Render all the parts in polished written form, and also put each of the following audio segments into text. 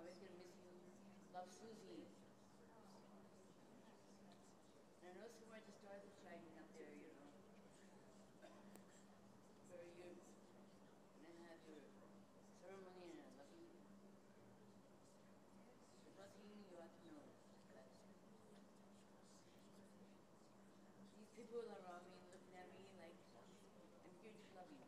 always gonna miss you. Love, Susie. And I know somewhere the stars are shining up there, you know. Where you're gonna have your ceremony, and I love you. There's nothing you ought to know. But these people around me looking at me like I'm here to love you.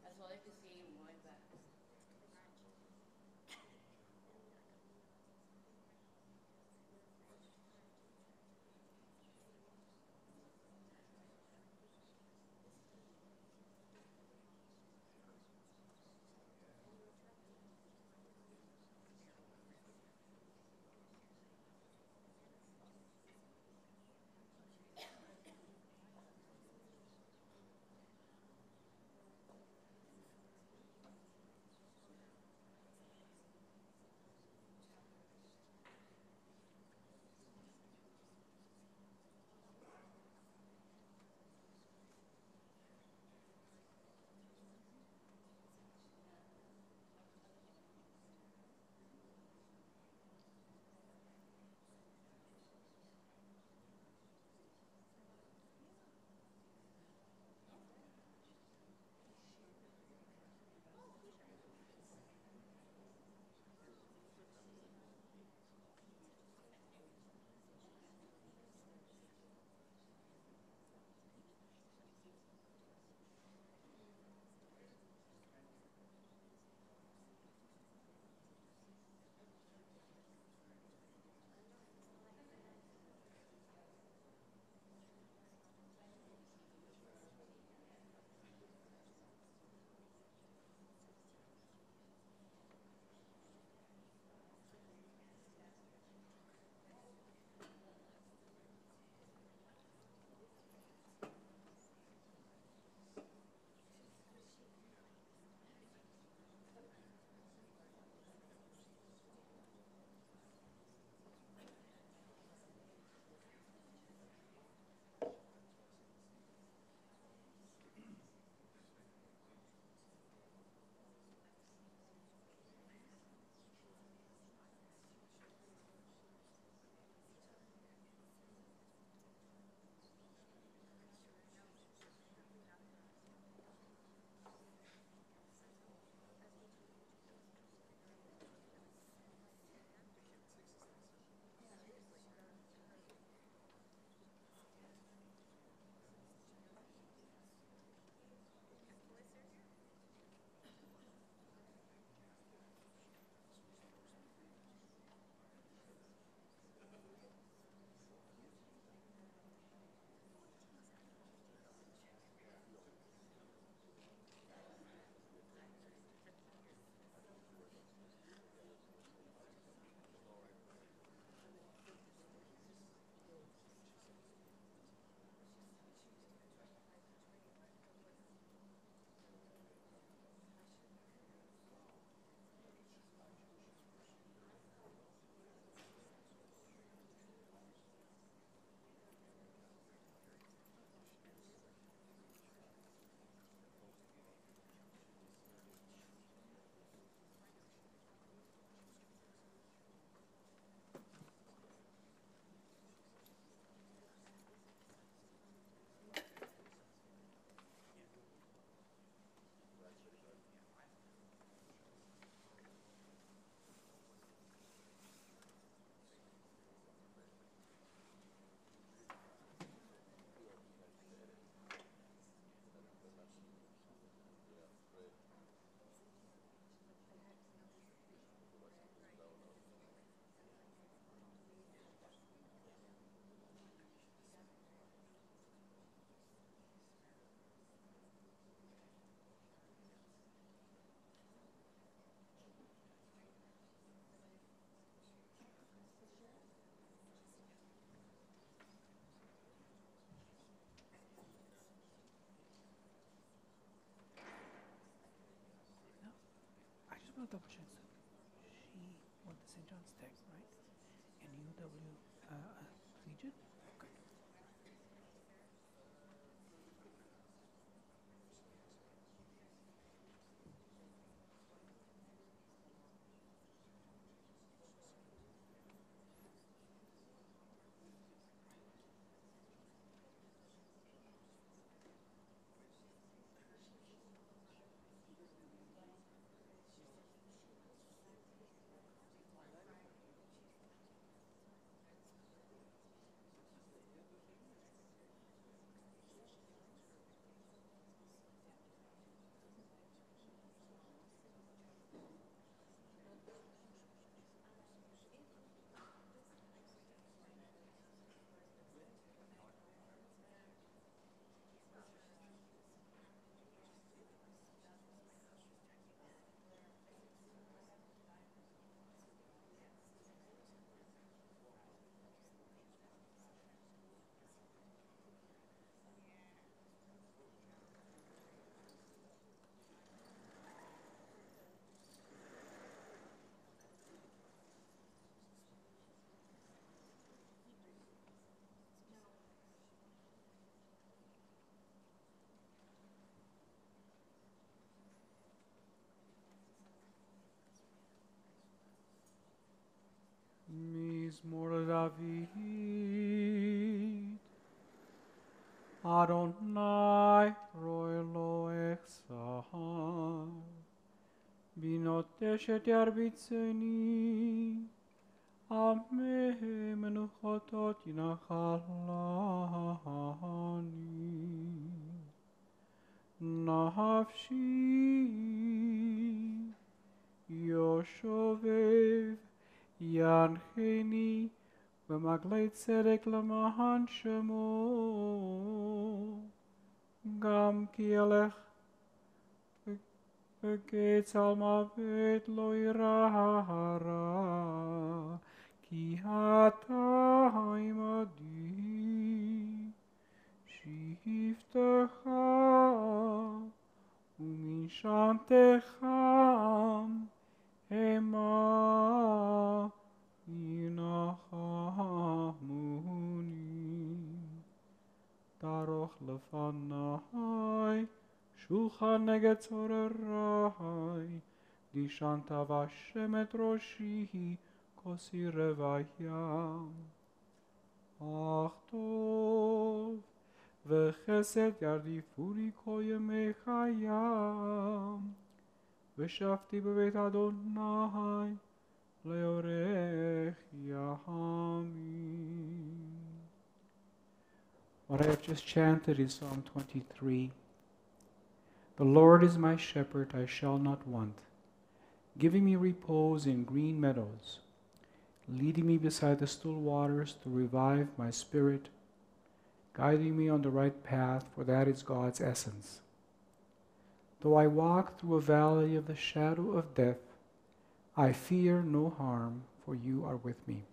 That's all I can say and going back. just want to double check something. She went to St. John's Tech, right? And UW Collegiate? Okay. Mizmor David. Adonai roi lo echsar. Binoteshet yarbitzeni. Ameh menuchotot yinachalani. Nafshi Yoshovev Yancheni B'maglei tzedek l'mahan shemo Gam ki elech v'getz al mavet lo irahara Ki ata imadi Shiftecha Umishantecha Ema Yinachamuni Taroch lefanai Shulchan neged tzorerai Dishanta Vashem et roshi Kosi revayam Ach tov V'chesed yardifuni kol yemei chayam V'shavti b'beit Adonai leorech yamim. What I have just chanted is Psalm 23. The Lord is my shepherd, I shall not want, giving me repose in green meadows, leading me beside the still waters to revive my spirit, guiding me on the right path, for that is God's essence. Though I walk through a valley of the shadow of death, I fear no harm, for you are with me.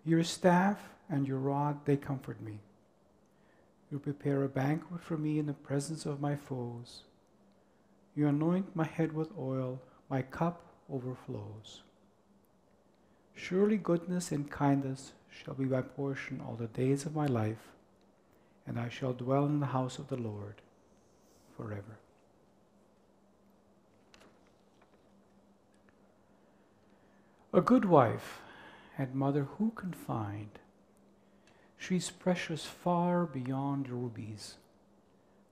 Your staff and your rod, they comfort me. You prepare a banquet for me in the presence of my foes. You anoint my head with oil, my cup overflows. Surely goodness and kindness shall be my portion all the days of my life, and I shall dwell in the house of the Lord forever. A good wife and mother who can find? She's precious far beyond rubies.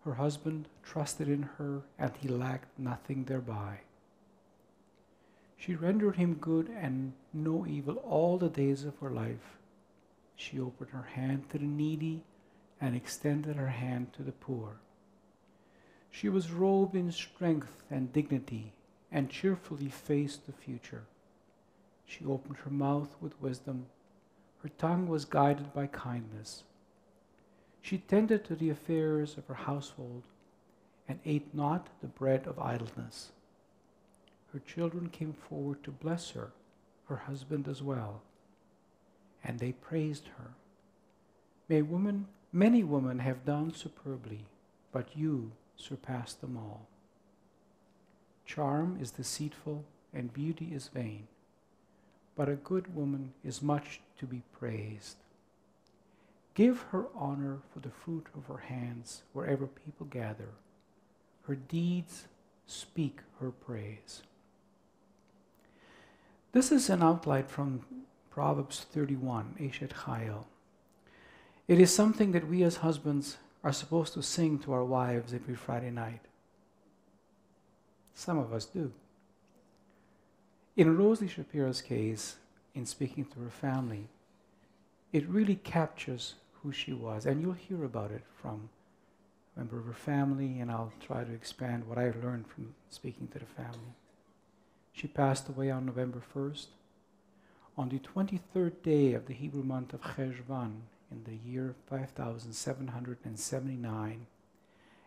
Her husband trusted in her, and he lacked nothing thereby. She rendered him good and no evil all the days of her life. She opened her hand to the needy and extended her hand to the poor. She was robed in strength and dignity and cheerfully faced the future. She opened her mouth with wisdom. Her tongue was guided by kindness. She tended to the affairs of her household and ate not the bread of idleness. Her children came forward to bless her, her husband as well, and they praised her. Many women have done superbly, but you surpass them all. Charm is deceitful and beauty is vain, but a good woman is much to be praised. Give her honor for the fruit of her hands wherever people gather. Her deeds speak her praise. This is an outline from Proverbs 31, Eshet Chayil. It is something that we as husbands are supposed to sing to our wives every Friday night. Some of us do. In Rosalie Shapiro's case, in speaking to her family, it really captures who she was, and you'll hear about it from a member of her family, and I'll try to expand what I've learned from speaking to the family. She passed away on November 1st, on the 23rd day of the Hebrew month of Cheshvan, in the year 5779,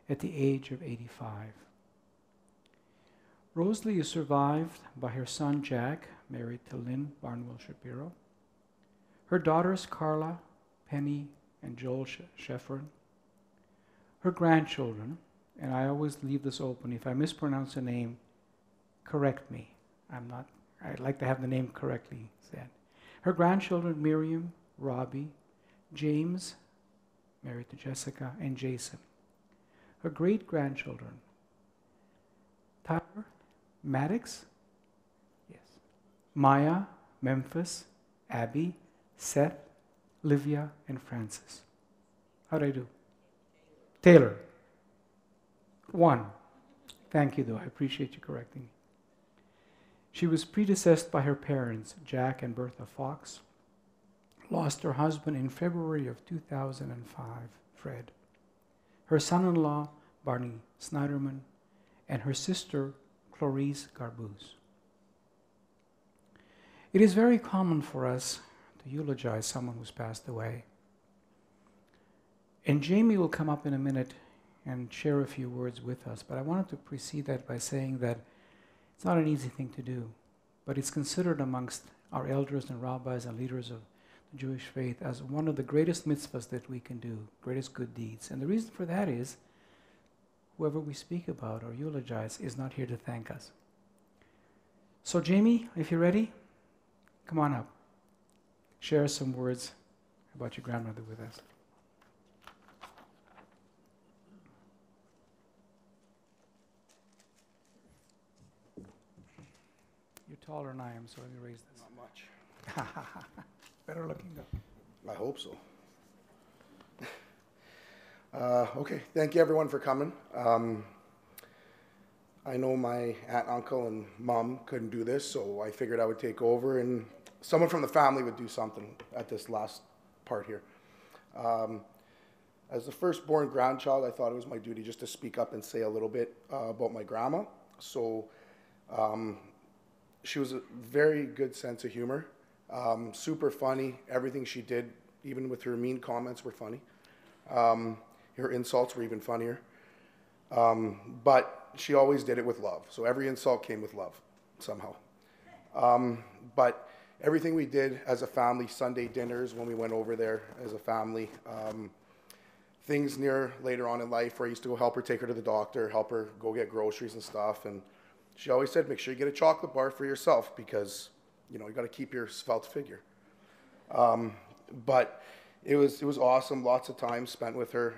at the age of 85. Rosalie is survived by her son Jack, married to Lynn Barnwell Shapiro, her daughters Carla, Penny, and Joel Sheffern, her grandchildren, and I always leave this open. If I mispronounce a name, correct me. I'd like to have the name correctly said. Her grandchildren, Miriam, Robbie, James, married to Jessica, and Jason. Her great-grandchildren, Tyler, Maddox, yes, Maya, Memphis, Abby, Seth, Livia, and Francis. How'd I do? Taylor. 1. Thank you, though. I appreciate you correcting me. She was predeceased by her parents, Jack and Bertha Fox. Lost her husband in February of 2005, Fred. Her son-in-law, Barney Snyderman, and her sister, Clarice Garbuz. It is very common for us to eulogize someone who's passed away. And Jamie will come up in a minute and share a few words with us, but I wanted to precede that by saying that it's not an easy thing to do, but it's considered amongst our elders and rabbis and leaders of the Jewish faith as one of the greatest mitzvahs that we can do, greatest good deeds. And the reason for that is whoever we speak about or eulogize is not here to thank us. So Jamie, if you're ready, come on up. Share some words about your grandmother with us. You're taller than I am, so let me raise this. Not much. Better looking though. I hope so. Okay, thank you everyone for coming. I know my aunt, uncle, and mom couldn't do this, so I figured I would take over and someone from the family would do something at this last part here. As the firstborn grandchild, I thought it was my duty just to speak up and say a little bit about my grandma. So she was a very good sense of humor, super funny. Everything she did, even with her mean comments, were funny. Her insults were even funnier. But she always did it with love. So every insult came with love, somehow. But everything we did as a family, Sunday dinners when we went over there as a family, things near later on in life where I used to go help her, take her to the doctor, help her go get groceries and stuff. And she always said, make sure you get a chocolate bar for yourself because, you know, you got to keep your svelte figure. But it was awesome. Lots of time spent with her.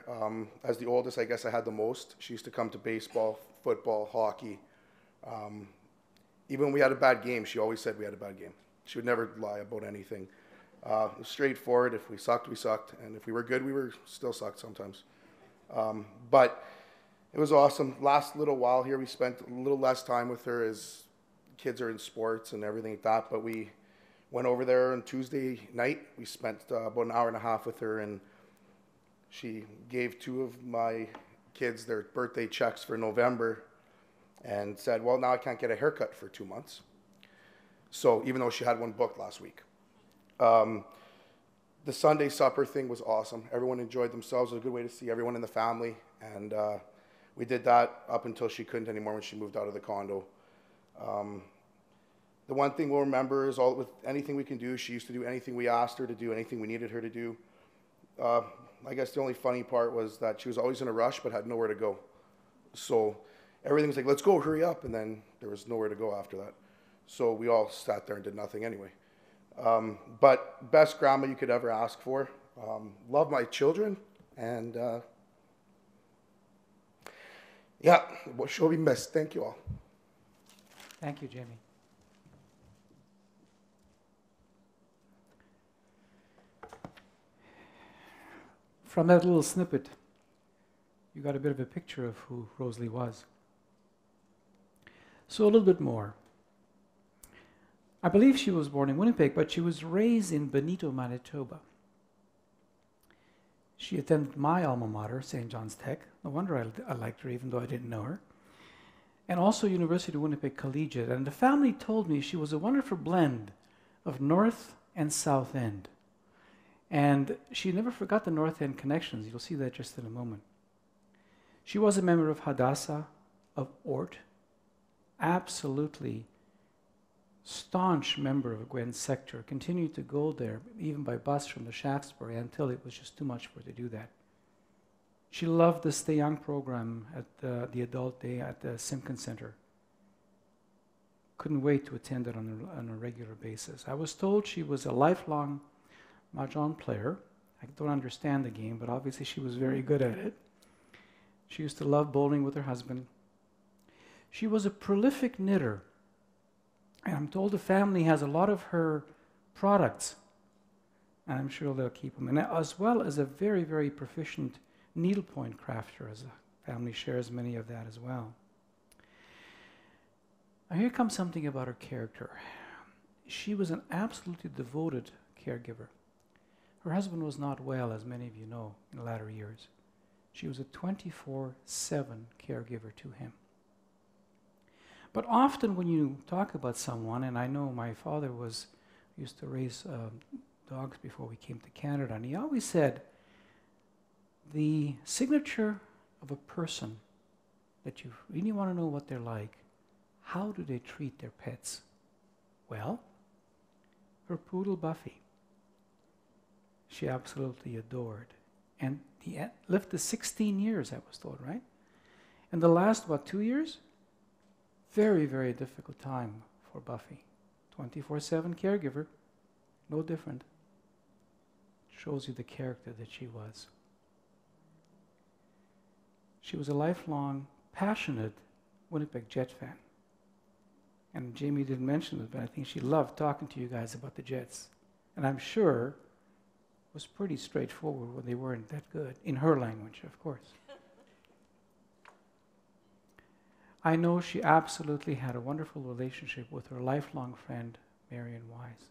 As the oldest, I guess I had the most. She used to come to baseball, football, hockey. Even when we had a bad game, she always said we had a bad game. She would never lie about anything. It was straightforward. If we sucked, we sucked. And if we were good, we were still sucked sometimes. But it was awesome. Last little while here, we spent a little less time with her as kids are in sports and everything like that. But we went over there on Tuesday night. We spent about an hour and a half with her, and she gave 2 of my kids their birthday checks for November and said, well, now I can't get a haircut for 2 months. So even though she had one booked last week. The Sunday supper thing was awesome. Everyone enjoyed themselves. It was a good way to see everyone in the family. And we did that up until she couldn't anymore when she moved out of the condo. The one thing we'll remember is with anything we can do, she used to do anything we asked her to do, anything we needed her to do. I guess the only funny part was that she was always in a rush but had nowhere to go. So everything was like, let's go, hurry up, and then there was nowhere to go after that. So we all sat there and did nothing anyway. But best grandma you could ever ask for. Love my children, and yeah, she'll be missed. Thank you all. Thank you, Jamie. From that little snippet, you got a bit of a picture of who Rosalie was. So a little bit more. I believe she was born in Winnipeg, but she was raised in Benito, Manitoba. She attended my alma mater, St. John's Tech. No wonder I liked her, even though I didn't know her. And also University of Winnipeg Collegiate. And the family told me she was a wonderful blend of North and South End. And she never forgot the North End connections. You'll see that just in a moment. She was a member of Hadassah, of Ort, absolutely staunch member of Gwen's sector, continued to go there, even by bus from the Shaftesbury, until it was just too much for her to do that. She loved the Stay Young program at the adult day at the Simpkins Center. Couldn't wait to attend it on a regular basis. I was told she was a lifelong mahjong player. I don't understand the game, but obviously she was very good at it. She used to love bowling with her husband. She was a prolific knitter. And I'm told the family has a lot of her products, and I'm sure they'll keep them. And as well as a very, very proficient needlepoint crafter, as the family shares many of that as well. Now here comes something about her character. She was an absolutely devoted caregiver. Her husband was not well, as many of you know, in the latter years. She was a 24/7 caregiver to him. But often when you talk about someone, and I know my father used to raise dogs before we came to Canada, and he always said, the signature of a person that you really want to know what they're like, how do they treat their pets? Well, her poodle Buffy, she absolutely adored. And he lived to 16 years, I was told, right? And the last, 2 years? Very, very difficult time for Buffy. 24/7 caregiver, no different. Shows you the character that she was. She was a lifelong, passionate Winnipeg Jet fan. And Jamie didn't mention it, but I think she loved talking to you guys about the Jets. And I'm sure it was pretty straightforward when they weren't that good, in her language, of course. I know she absolutely had a wonderful relationship with her lifelong friend, Marion Wise.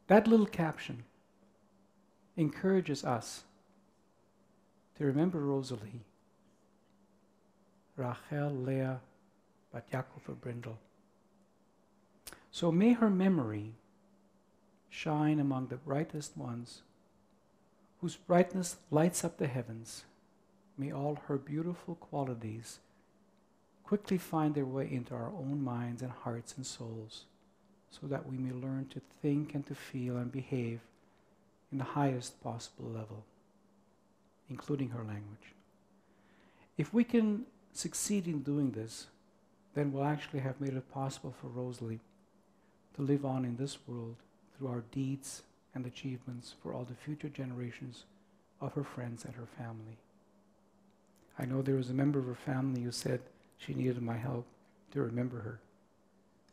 That little caption encourages us to remember Rosalie, Rachel Leah Bat Yaakov Brindle. So may her memory shine among the brightest ones, whose brightness lights up the heavens. May all her beautiful qualities quickly find their way into our own minds and hearts and souls, so that we may learn to think and to feel and behave in the highest possible level, including her language. If we can succeed in doing this, then we'll actually have made it possible for Rosalie to live on in this world through our deeds and achievements for all the future generations of her friends and her family. I know there was a member of her family who said she needed my help to remember her.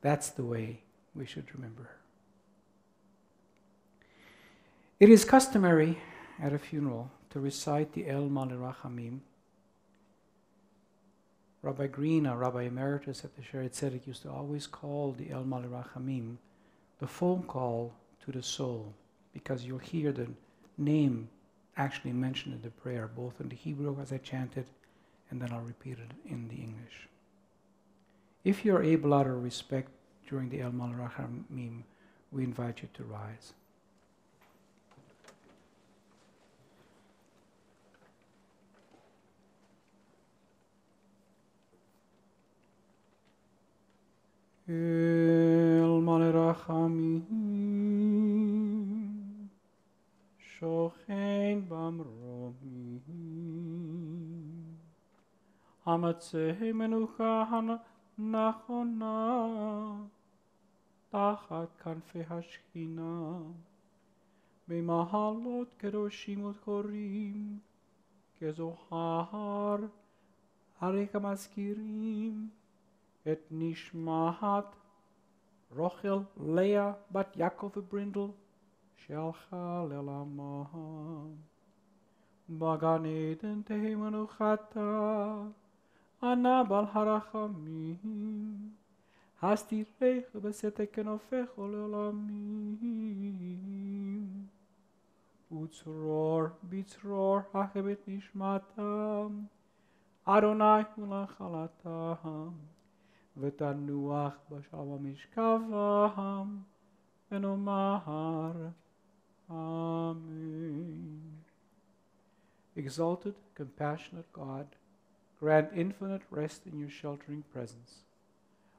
That's the way we should remember her. It is customary at a funeral to recite the El Malei Rachamim. Rabbi Green, a Rabbi Emeritus at the Shaarei Tzedek, used to always call the El Malei Rachamim the phone call to the soul, because you'll hear the name actually mentioned in the prayer, both in the Hebrew as I chanted, and then I'll repeat it in the English. If you're able, out of respect, during the El Malei Rachamim, we invite you to rise. El Malei Rachamim Shochein Bamromim Hamatzeh Menucha Nachona Tachat Kanfei Hashchina B'mahalot Kedoshim Utchorim Kezohar Arek HaMazkirim Et Nishmat Rochel Leah Bat Yaakov Brindle Shalcha Lelamah Bagan Eden Tehi Menuchata Ana Bal Harachamim Hastirech Besetek Kenofecho Leolamim Utzror Bitzror Hachebet Nishmatam Adonai Ulachalatam V'tanuach b'shalom mishkavam v'nomar Amen. Exalted, compassionate God, grant infinite rest in your sheltering presence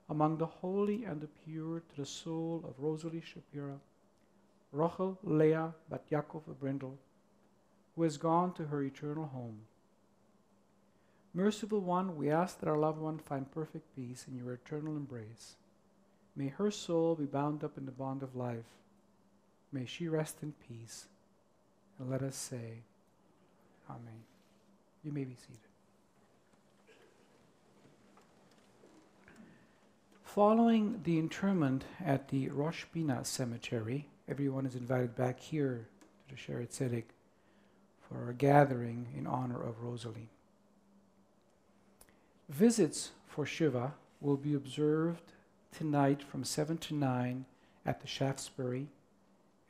among the holy and the pure to the soul of Rosalie Shapiro, Rochel Leah Bat Yaakov Brindle, who has gone to her eternal home. Merciful One, we ask that our loved one find perfect peace in your eternal embrace. May her soul be bound up in the bond of life. May she rest in peace. And let us say, Amen. You may be seated. Following the interment at the Rosh Hashanah cemetery, everyone is invited back here to the Sharet Tzedek for a gathering in honor of Rosalie. Visits for Shiva will be observed tonight from 7 to 9 at the Shaftesbury,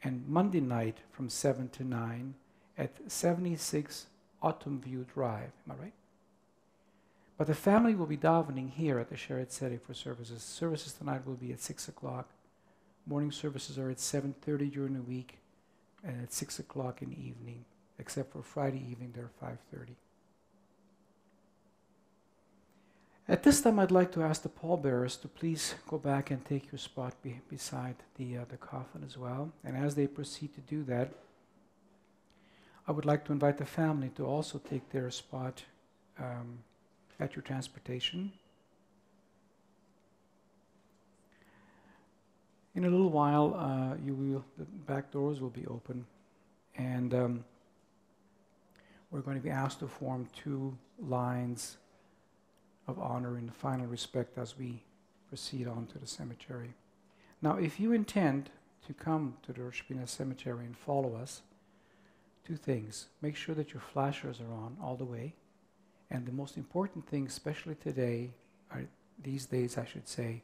and Monday night from 7 to 9 at 76 Autumn View Drive. Am I right? But the family will be davening here at the Sharet Tzedek for services. Services tonight will be at 6 o'clock. Morning services are at 7:30 during the week and at 6 o'clock in the evening, except for Friday evening, they're 5:30. At this time, I'd like to ask the pallbearers to please go back and take your spot beside the coffin as well. And as they proceed to do that, I would like to invite the family to also take their spot at your transportation. In a little while, the back doors will be open, and we're going to be asked to form 2 lines of honor and final respect as we proceed on to the cemetery. Now, if you intend to come to the Rosh Hashanah cemetery and follow us, 2 things. Make sure that your flashers are on all the way. And the most important thing, especially today, or these days I should say,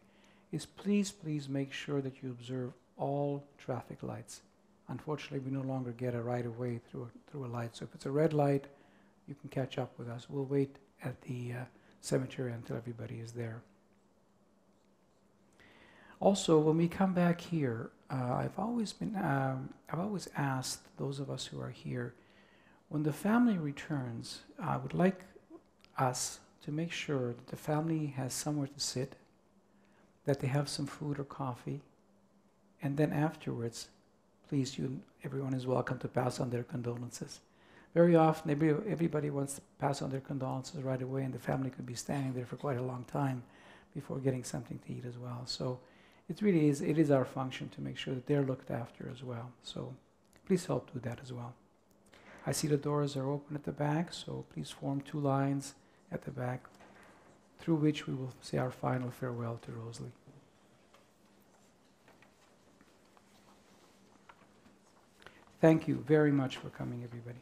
is please make sure that you observe all traffic lights. Unfortunately, we no longer get a right of way through a light. So if it's a red light, you can catch up with us. We'll wait at the cemetery until everybody is there. Also, when we come back here, I've always asked those of us who are here, when the family returns, I would like us to make sure that the family has somewhere to sit, that they have some food or coffee, and then afterwards, please, everyone is welcome to pass on their condolences. Very often, everybody wants to pass on their condolences right away, and the family could be standing there for quite a long time before getting something to eat as well. So it is our function to make sure that they're looked after as well. So please help do that as well. I see the doors are open at the back, so please form 2 lines at the back through which we will say our final farewell to Rosalie. Thank you very much for coming, everybody.